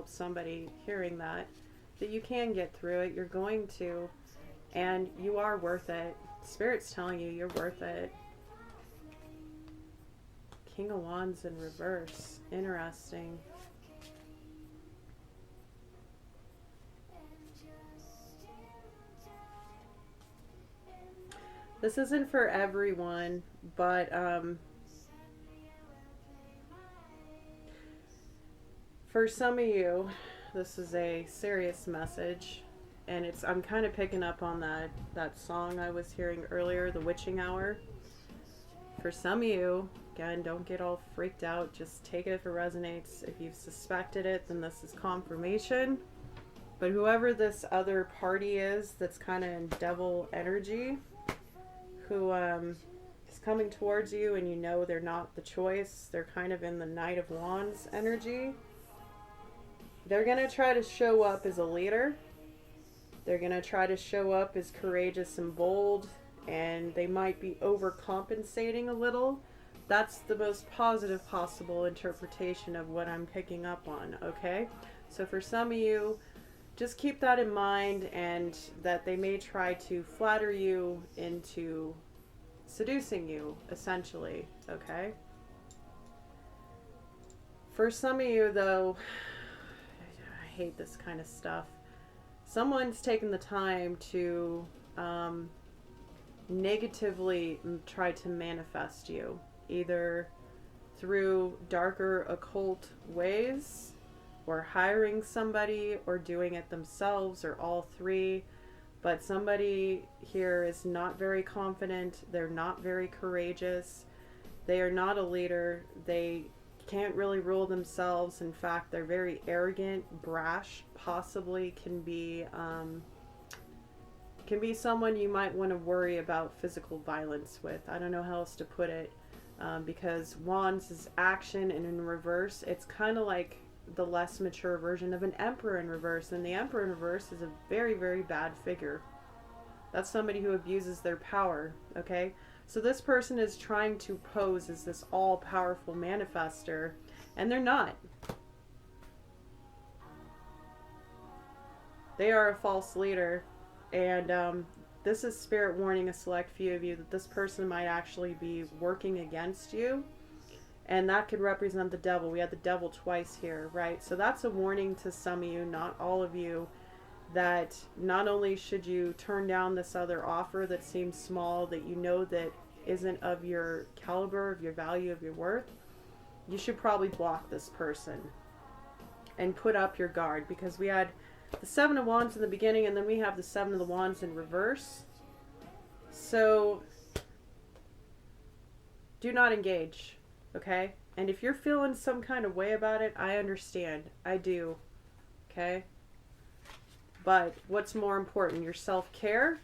help somebody hearing that you can get through it. You're going to, and you are worth it. Spirit's telling you you're worth it. King of Wands in reverse. Interesting. This isn't for everyone, but for some of you, this is a serious message, and I'm kind of picking up on that song I was hearing earlier, The Witching Hour. For some of you, again, don't get all freaked out. Just take it if it resonates. If you've suspected it, then this is confirmation. But whoever this other party is that's kind of in devil energy, who is coming towards you and you know they're not the choice, they're kind of in the Knight of Wands energy. They're going to try to show up as a leader. They're going to try to show up as courageous and bold, and they might be overcompensating a little. That's the most positive possible interpretation of what I'm picking up on, okay? So for some of you, just keep that in mind, and that they may try to flatter you into seducing you, essentially, okay? For some of you, though, I hate this kind of stuff. Someone's taken the time to negatively try to manifest you, either through darker occult ways, or hiring somebody, or doing it themselves, or all three. But somebody here is not very confident. They're not very courageous. They are not a leader. They can't really rule themselves. In fact, they're very arrogant, brash, possibly can be someone you might want to worry about physical violence with. I don't know how else to put it, because Wands is action, and in reverse, it's kind of like the less mature version of an Emperor in reverse, and the Emperor in reverse is a very, very bad figure. That's somebody who abuses their power, okay? So this person is trying to pose as this all-powerful manifester, and they're not. They are a false leader, and this is Spirit warning a select few of you that this person might actually be working against you. And that could represent the devil. We had the devil twice here, right? So that's a warning to some of you, not all of you, that not only should you turn down this other offer that seems small, that you know that isn't of your caliber, of your value, of your worth, you should probably block this person and put up your guard, because we had the Seven of Wands in the beginning, and then we have the Seven of the Wands in reverse. So do not engage. Okay? And if you're feeling some kind of way about it, I understand. I do. Okay? But what's more important, your self-care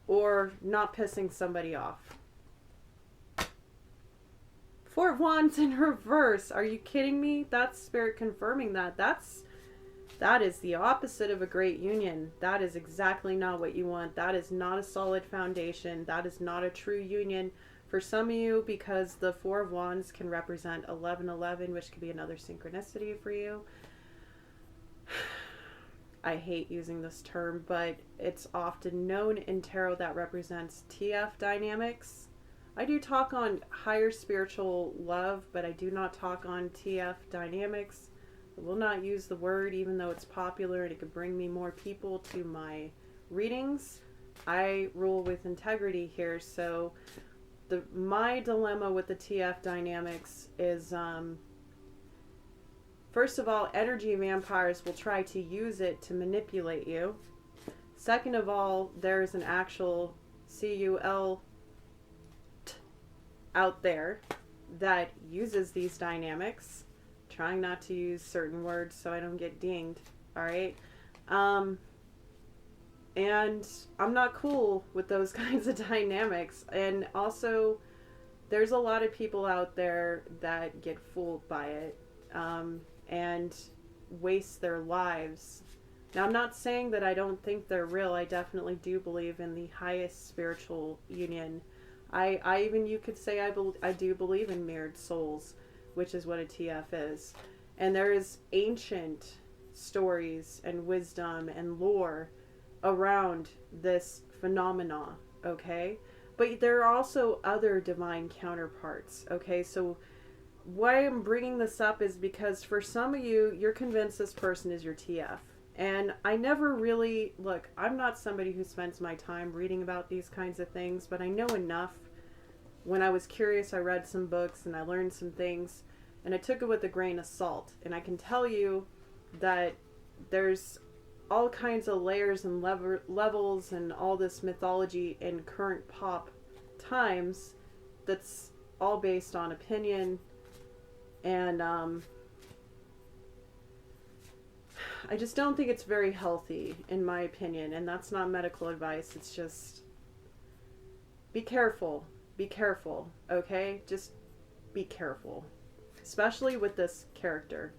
or not pissing somebody off? Four of Wands in reverse. Are you kidding me? That's Spirit confirming that. That is the opposite of a great union. That is exactly not what you want. That is not a solid foundation. That is not a true union. For some of you, because the Four of Wands can represent 1111, which could be another synchronicity for you. I hate using this term, but it's often known in tarot that represents TF dynamics. I do talk on higher spiritual love, but I do not talk on TF dynamics. I will not use the word, even though it's popular and it could bring me more people to my readings. I rule with integrity here, so my dilemma with the TF dynamics is, first of all, energy vampires will try to use it to manipulate you. Second of all, there's an actual CUL out there that uses these dynamics. Trying not to use certain words so I don't get dinged, alright? And I'm not cool with those kinds of dynamics. And also, there's a lot of people out there that get fooled by it and waste their lives. Now, I'm not saying that I don't think they're real. I definitely do believe in the highest spiritual union. I even, you could say I do believe in mirrored souls, which is what a TF is. And there is ancient stories and wisdom and lore around this phenomena, okay? But there are also other divine counterparts, okay? So why I'm bringing this up is because for some of you, you're convinced this person is your TF. And I never really, look, I'm not somebody who spends my time reading about these kinds of things, but I know enough. When I was curious, I read some books and I learned some things, and I took it with a grain of salt. And I can tell you that there's all kinds of layers and levels and all this mythology in current pop times that's all based on opinion. And I just don't think it's very healthy, in my opinion. And that's not medical advice. It's just be careful. Be careful, okay? Just be careful. Especially with this character.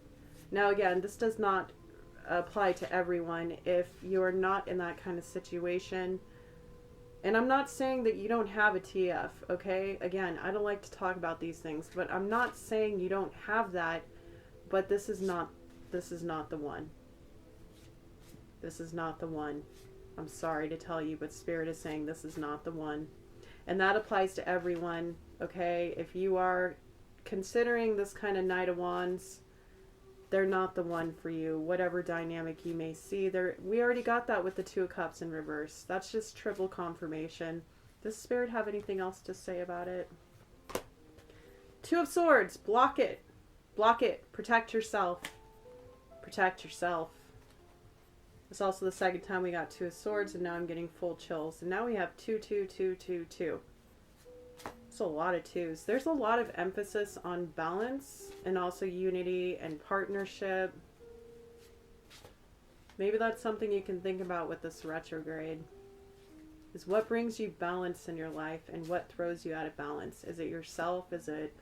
Now, again, this does not apply to everyone. If you're not in that kind of situation, and I'm not saying that you don't have a TF, okay? Again, I don't like to talk about these things, but I'm not saying you don't have that, but this is not the one. This is not the one. I'm sorry to tell you, but Spirit is saying this is not the one. And that applies to everyone, okay? If you are considering this kind of Knight of Wands, they're not the one for you. Whatever dynamic you may see, we already got that with the Two of Cups in reverse. That's just triple confirmation. Does Spirit have anything else to say about it? Two of Swords, block it. Block it. Protect yourself. Protect yourself. It's also the second time we got Two of Swords, and now I'm getting full chills. And now we have 2, 2, 2, 2, 2. It's a lot of twos. There's a lot of emphasis on balance and also unity and partnership. Maybe that's something you can think about with this retrograde. Is what brings you balance in your life and what throws you out of balance? Is it yourself? Is it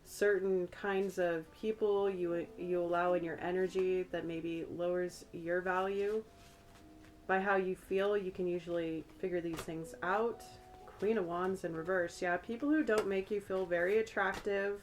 certain kinds of people you allow in your energy that maybe lowers your value? By how you feel, you can usually figure these things out. Queen of Wands in reverse. Yeah, people who don't make you feel very attractive.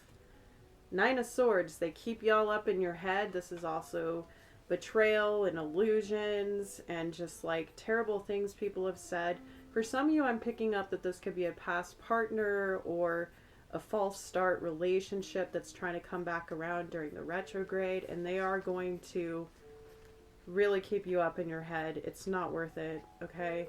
Nine of Swords, they keep y'all up in your head. This is also betrayal and illusions and just like terrible things people have said. For some of you, I'm picking up that this could be a past partner or a false start relationship that's trying to come back around during the retrograde, and they are going to really keep you up in your head. It's not worth it, okay?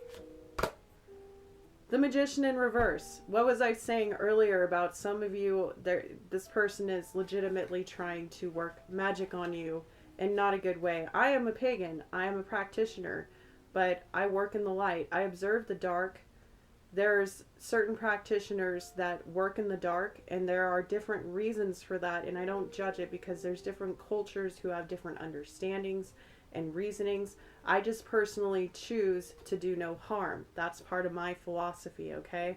The Magician in reverse. What was I saying earlier about some of you, this person is legitimately trying to work magic on you in not a good way. I am a pagan. I am a practitioner, but I work in the light. I observe the dark. There's certain practitioners that work in the dark, and there are different reasons for that, and I don't judge it because there's different cultures who have different understandings and reasonings. I just personally choose to do no harm. That's part of my philosophy, okay?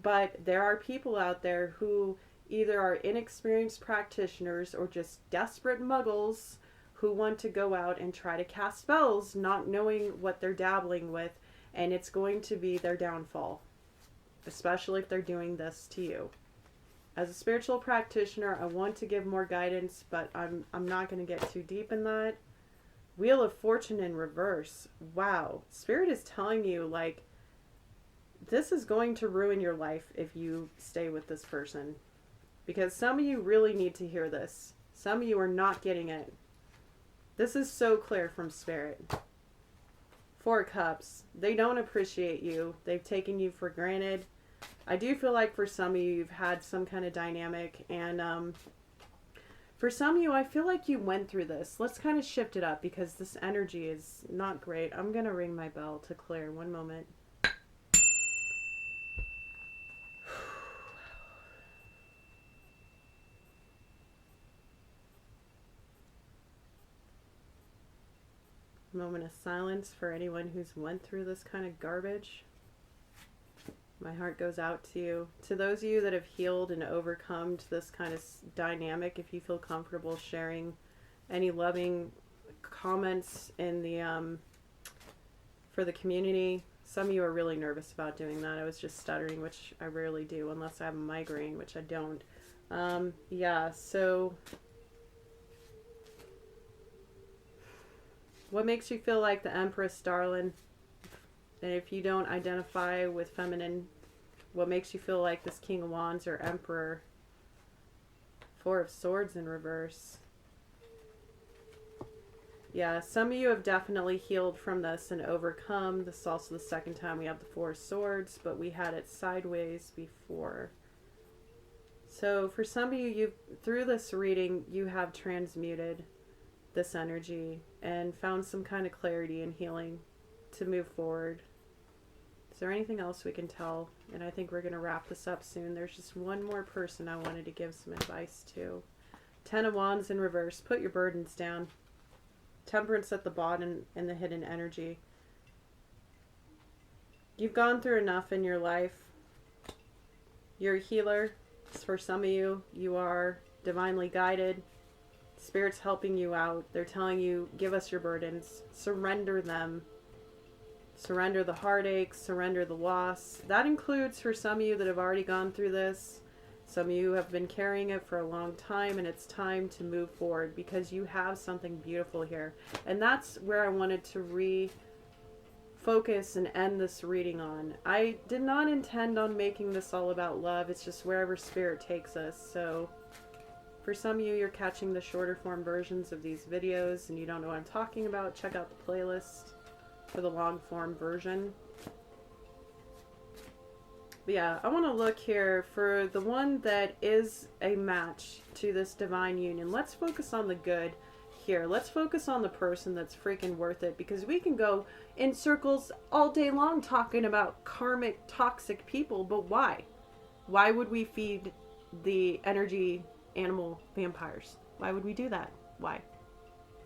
But there are people out there who either are inexperienced practitioners or just desperate muggles who want to go out and try to cast spells, not knowing what they're dabbling with, and it's going to be their downfall, especially if they're doing this to you. As a spiritual practitioner, I want to give more guidance, but I'm not going to get too deep in that. Wheel of Fortune in reverse. Wow. Spirit is telling you, like, this is going to ruin your life if you stay with this person. Because some of you really need to hear this. Some of you are not getting it. This is so clear from Spirit. Four of Cups. They don't appreciate you. They've taken you for granted. I do feel like for some of you, you've had some kind of dynamic, and for some of you, I feel like you went through this. Let's kind of shift it up because this energy is not great. I'm going to ring my bell to clear. One moment. Moment of silence for anyone who's went through this kind of garbage. My heart goes out to you. To those of you that have healed and overcome this kind of dynamic, if you feel comfortable sharing any loving comments in the for the community. Some of you are really nervous about doing that. I was just stuttering, which I rarely do unless I have a migraine, which I don't. Yeah, so What makes you feel like the Empress, darling? And if you don't identify with feminine, what makes you feel like this King of Wands or Emperor? Four of Swords in reverse. Yeah, some of you have definitely healed from this and overcome. This is also the second time we have the Four of Swords, but we had it sideways before. So for some of you, through this reading, you have transmuted this energy and found some kind of clarity and healing to move forward. Is there anything else we can tell? And I think we're going to wrap this up soon. There's just one more person I wanted to give some advice to. Ten of Wands in reverse. Put your burdens down. Temperance at the bottom and the hidden energy. You've gone through enough in your life. You're a healer. For some of you, you are divinely guided. Spirit's helping you out. They're telling you, give us your burdens. Surrender them. Surrender the heartaches. Surrender the loss. That includes for some of you that have already gone through this. Some of you have been carrying it for a long time, and it's time to move forward because you have something beautiful here. And that's where I wanted to refocus and end this reading on. I did not intend on making this all about love. It's just wherever Spirit takes us. So for some of you, you're catching the shorter form versions of these videos and you don't know what I'm talking about, check out the playlist for the long form version. But yeah, I want to look here for the one that is a match to this divine union. Let's focus on the good here. Let's focus on the person that's freaking worth it, because we can go in circles all day long talking about karmic, toxic people, but why? Why would we feed the energy animal vampires? Why would we do that? Why?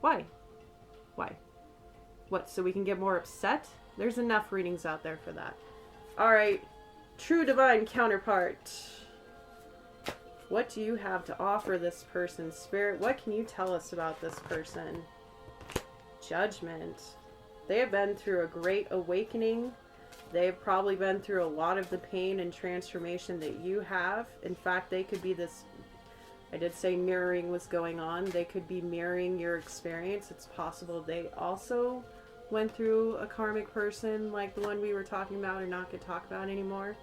Why? Why? What, so we can get more upset? There's enough readings out there for that. All right. True divine counterpart. What do you have to offer this person? Spirit, what can you tell us about this person? Judgment. They have been through a great awakening. They have probably been through a lot of the pain and transformation that you have. In fact, they could be this, I did say mirroring was going on. They could be mirroring your experience. It's possible they also went through a karmic person like the one we were talking about or not going to talk about anymore.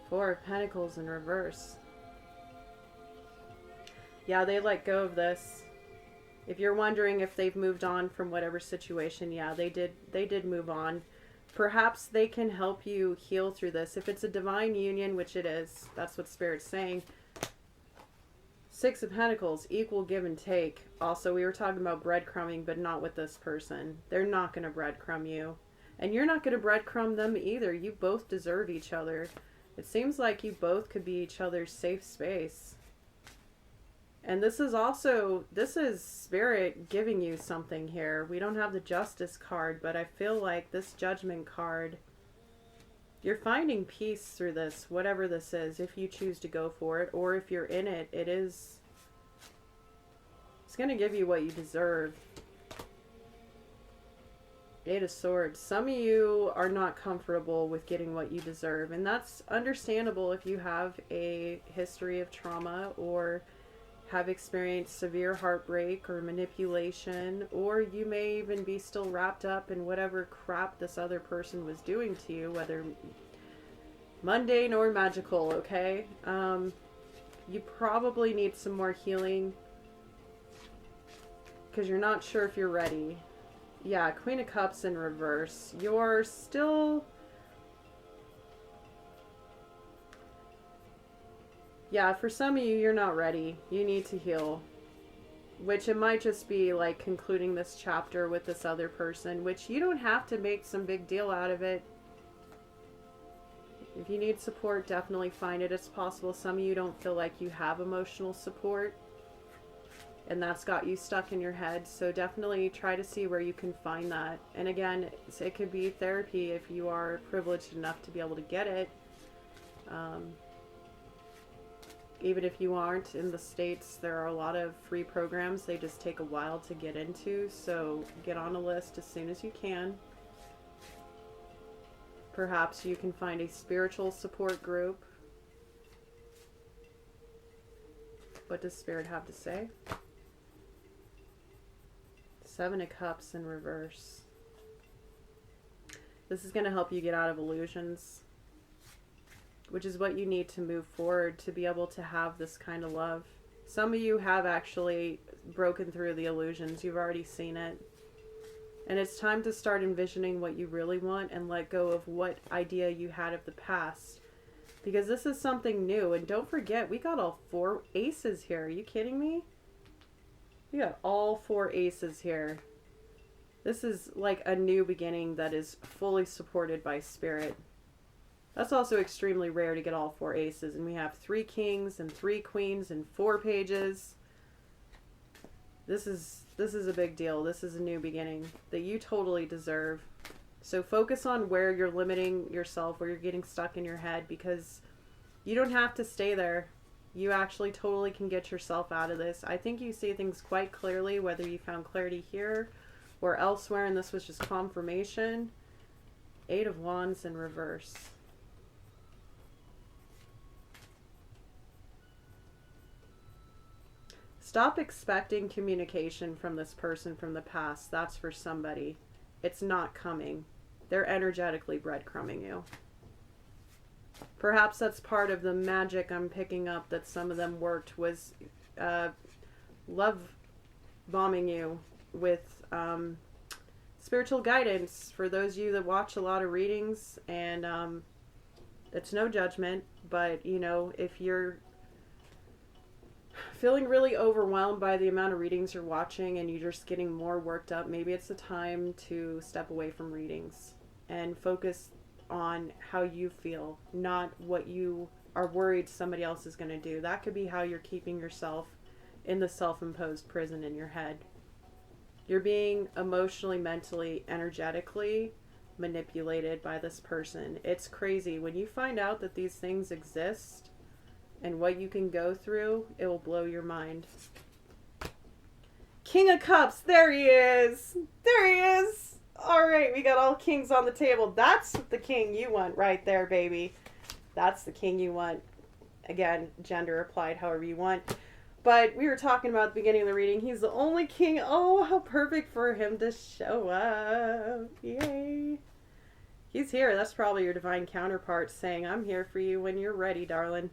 Four of Pentacles in reverse. Yeah, they let go of this. If you're wondering if they've moved on from whatever situation, yeah, they did move on. Perhaps they can help you heal through this. If it's a divine union, which it is, that's what Spirit's saying. Six of Pentacles, equal give and take. Also, we were talking about breadcrumbing, but not with this person. They're not going to breadcrumb you. And you're not going to breadcrumb them either. You both deserve each other. It seems like you both could be each other's safe space. And this is Spirit giving you something here. We don't have the Justice card, but I feel like this Judgment card, you're finding peace through this, whatever this is, if you choose to go for it, or if you're in it, it's going to give you what you deserve. Eight of Swords. Some of you are not comfortable with getting what you deserve, and that's understandable if you have a history of trauma or have experienced severe heartbreak or manipulation, or you may even be still wrapped up in whatever crap this other person was doing to you, whether mundane or magical, okay? You probably need some more healing because you're not sure if you're ready. Yeah, Queen of Cups in reverse. You're still... Yeah, for some of you, you're not ready. You need to heal. Which it might just be like concluding this chapter with this other person, which you don't have to make some big deal out of it. If you need support, definitely find it. It's possible some of you don't feel like you have emotional support, and that's got you stuck in your head. So definitely try to see where you can find that. And again, it could be therapy if you are privileged enough to be able to get it. Even if you aren't in the States, there are a lot of free programs. They just take a while to get into. So get on a list as soon as you can. Perhaps you can find a spiritual support group. What does Spirit have to say? Seven of Cups in reverse. This is going to help you get out of illusions, which is what you need to move forward to be able to have this kind of love. Some of you have actually broken through the illusions. You've already seen it. And it's time to start envisioning what you really want and let go of what idea you had of the past. Because this is something new. And don't forget, we got all 4 aces here. Are you kidding me? We got all 4 aces here. This is like a new beginning that is fully supported by spirit. That's also extremely rare to get all 4 aces. And we have 3 kings and 3 queens and 4 pages. This is a big deal. This is a new beginning that you totally deserve. So focus on where you're limiting yourself, where you're getting stuck in your head, because you don't have to stay there. You actually totally can get yourself out of this. I think you see things quite clearly, whether you found clarity here or elsewhere, and this was just confirmation. 8 of Wands in reverse. Stop expecting communication from this person from the past. That's for somebody. It's not coming. They're energetically breadcrumbing you. Perhaps that's part of the magic I'm picking up that some of them worked, was love bombing you with spiritual guidance. For those of you that watch a lot of readings, and it's no judgment, but you know, if you're feeling really overwhelmed by the amount of readings you're watching and you're just getting more worked up, maybe it's the time to step away from readings and focus on how you feel, not what you are worried somebody else is going to do. That could be how you're keeping yourself in the self-imposed prison in your head. You're being emotionally, mentally, energetically manipulated by this person. It's crazy. When you find out that these things exist and what you can go through, it will blow your mind. King of Cups, there he is. There he is. All right, we got all kings on the table. That's the king you want right there, baby. That's the king you want. Again, gender applied however you want. But we were talking about at the beginning of the reading. He's the only king. Oh, how perfect for him to show up. Yay. He's here. That's probably your divine counterpart saying, I'm here for you when you're ready, darling.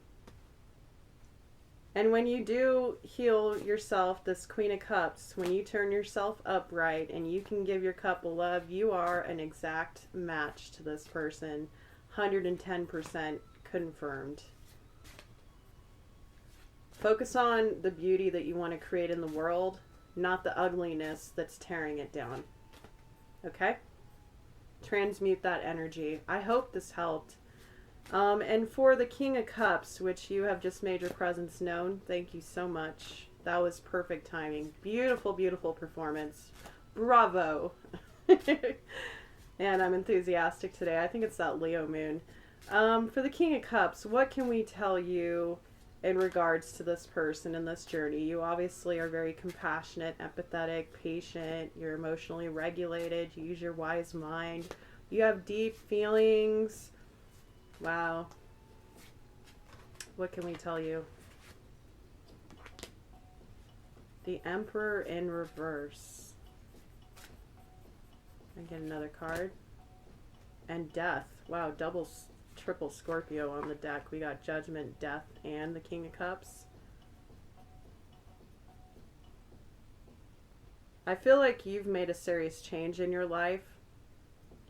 And when you do heal yourself, this Queen of Cups, when you turn yourself upright and you can give your cup of love, you are an exact match to this person. 110% confirmed. Focus on the beauty that you want to create in the world, not the ugliness that's tearing it down. Okay? Transmute that energy. I hope this helped. And for the King of Cups, which you have just made your presence known, thank you so much. That was perfect timing. Beautiful, beautiful performance. Bravo. And I'm enthusiastic today. I think it's that Leo moon. For the King of Cups, what can we tell you in regards to this person and this journey? You obviously are very compassionate, empathetic, patient. You're emotionally regulated. You use your wise mind. You have deep feelings. Wow. What can we tell you? The Emperor in reverse. I get another card. And Death. Wow, triple Scorpio on the deck. We got Judgment, Death, and the King of Cups. I feel like you've made a serious change in your life.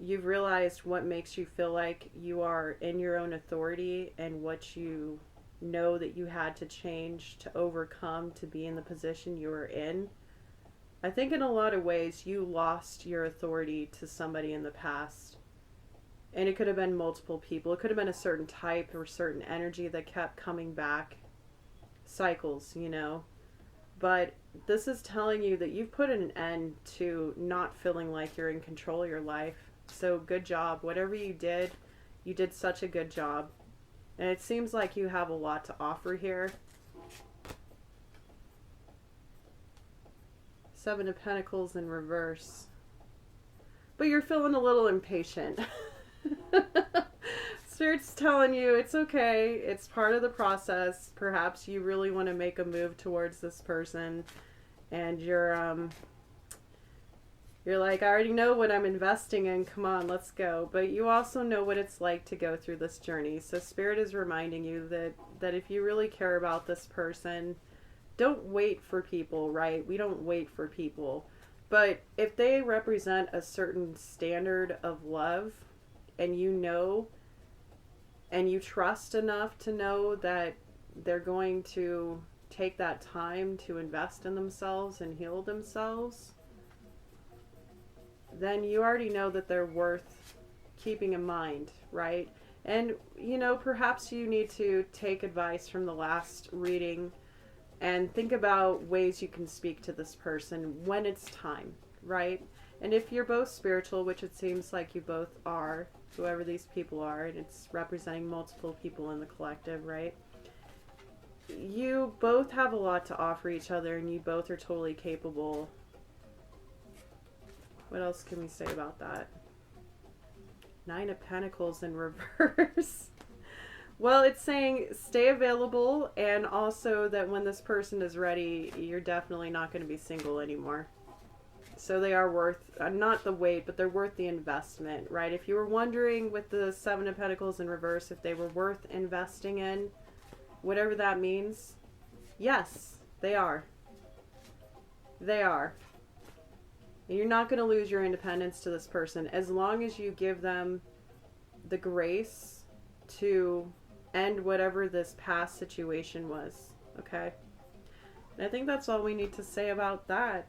You've realized what makes you feel like you are in your own authority and what you know that you had to change to overcome to be in the position you were in. I think in a lot of ways you lost your authority to somebody in the past. And it could have been multiple people. It could have been a certain type or certain energy that kept coming back. Cycles, you know. But this is telling you that you've put an end to not feeling like you're in control of your life. So good job. Whatever you did such a good job. And it seems like you have a lot to offer here. Seven of Pentacles in reverse. But you're feeling a little impatient. Spirit's telling you it's okay. It's part of the process. Perhaps you really want to make a move towards this person. And you're You're like, I already know what I'm investing in. Come on, let's go. But you also know what it's like to go through this journey. So Spirit is reminding you that if you really care about this person, don't wait for people, right? We don't wait for people. But if they represent a certain standard of love, and you know, and you trust enough to know that they're going to take that time to invest in themselves and heal themselves, then you already know that they're worth keeping in mind, right? And, you know, perhaps you need to take advice from the last reading and think about ways you can speak to this person when it's time, right? And if you're both spiritual, which it seems like you both are, whoever these people are, and it's representing multiple people in the collective, right? You both have a lot to offer each other, and you both are totally capable. What else can we say about that? Nine of Pentacles in reverse. Well, it's saying stay available, and also that when this person is ready, you're definitely not going to be single anymore. So they are worth, not the wait, but they're worth the investment, right? If you were wondering with the Seven of Pentacles in reverse if they were worth investing in, whatever that means, yes, they are. They are. And you're not going to lose your independence to this person as long as you give them the grace to end whatever this past situation was, okay? And I think that's all we need to say about that.